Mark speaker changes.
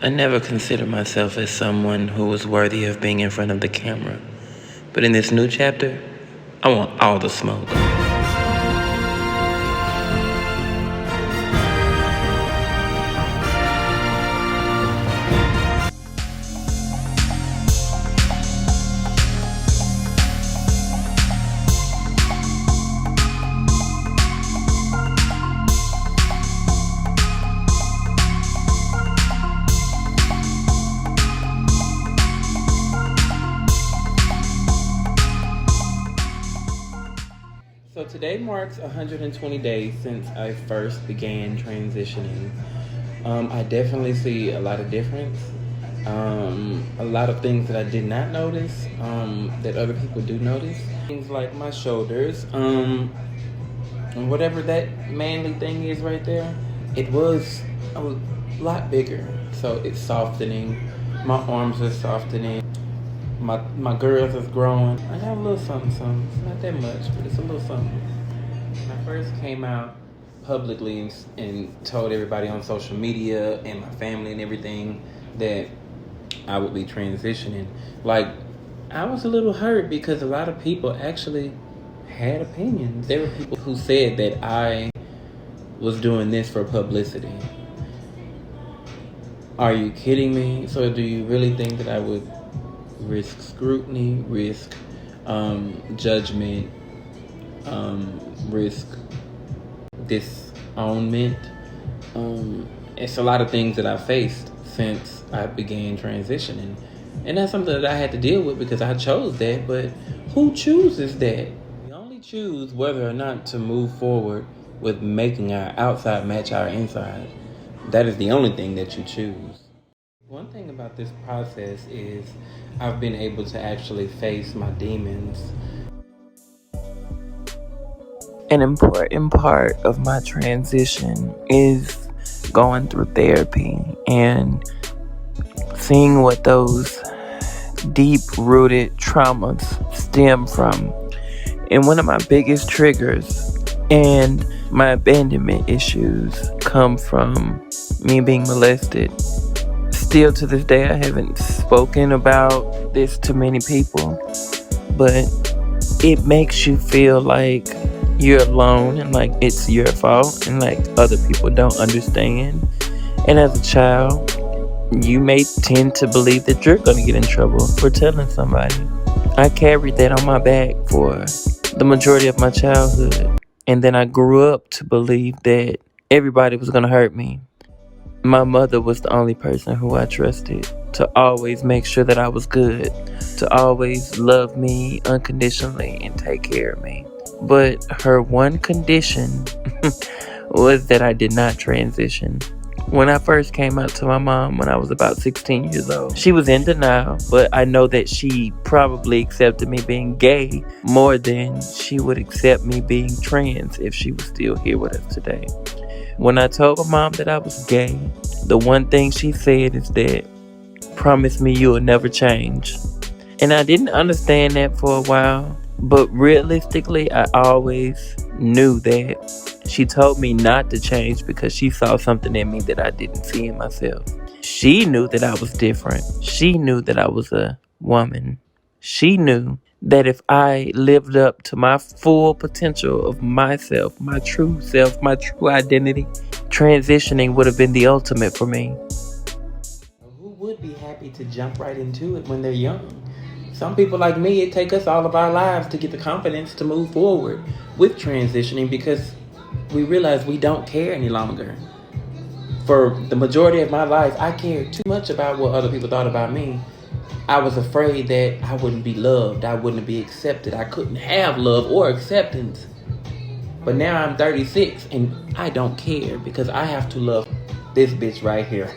Speaker 1: I never considered myself as someone who was worthy of being in front of the camera. But in this new chapter, I want all the smoke. So today marks 120 days since I first began transitioning. I definitely see a lot of difference. A lot of things that I did not notice that other people do notice. Things like my shoulders, and whatever that manly thing is right there, it was a lot bigger. So it's softening. My arms are softening. My girls is growing. I got a little something. It's not that much, but it's a little something. When I first came out publicly and told everybody on social media and my family and everything that I would be transitioning, like, I was a little hurt because a lot of people actually had opinions. There were people who said that I was doing this for publicity. Are you kidding me? So do you really think that I would risk scrutiny, risk judgment, risk disownment? It's a lot of things that I faced since I began transitioning. And that's something that I had to deal with because I chose that. But who chooses that? We only choose whether or not to move forward with making our outside match our inside. That is the only thing that you choose. One thing about this process is I've been able to actually face my demons. An important part of my transition is going through therapy and seeing what those deep-rooted traumas stem from. And one of my biggest triggers and my abandonment issues come from me being molested. Still to this day, I haven't spoken about this to many people, but it makes you feel like you're alone and like it's your fault and like other people don't understand. And as a child, you may tend to believe that you're going to get in trouble for telling somebody. I carried that on my back for the majority of my childhood. And then I grew up to believe that everybody was going to hurt me. My mother was the only person who I trusted to always make sure that I was good, to always love me unconditionally and take care of me. But her one condition was that I did not transition. When I first came out to my mom when I was about 16 years old, she was in denial, but I know that she probably accepted me being gay more than she would accept me being trans if she was still here with us today. When I told my mom that I was gay, the one thing she said is that, promise me you will never change. And I didn't understand that for a while, but realistically, I always knew that she told me not to change because she saw something in me that I didn't see in myself. She knew that I was different. She knew that I was a woman. She knew that if I lived up to my full potential of myself, my true self, my true identity, transitioning would have been the ultimate for me. Who would be happy to jump right into it when they're young? Some people like me, it takes us all of our lives to get the confidence to move forward with transitioning because we realize we don't care any longer. For the majority of my life, I cared too much about what other people thought about me. I was afraid that I wouldn't be loved, I wouldn't be accepted, I couldn't have love or acceptance. But now I'm 36 and I don't care because I have to love this bitch right here.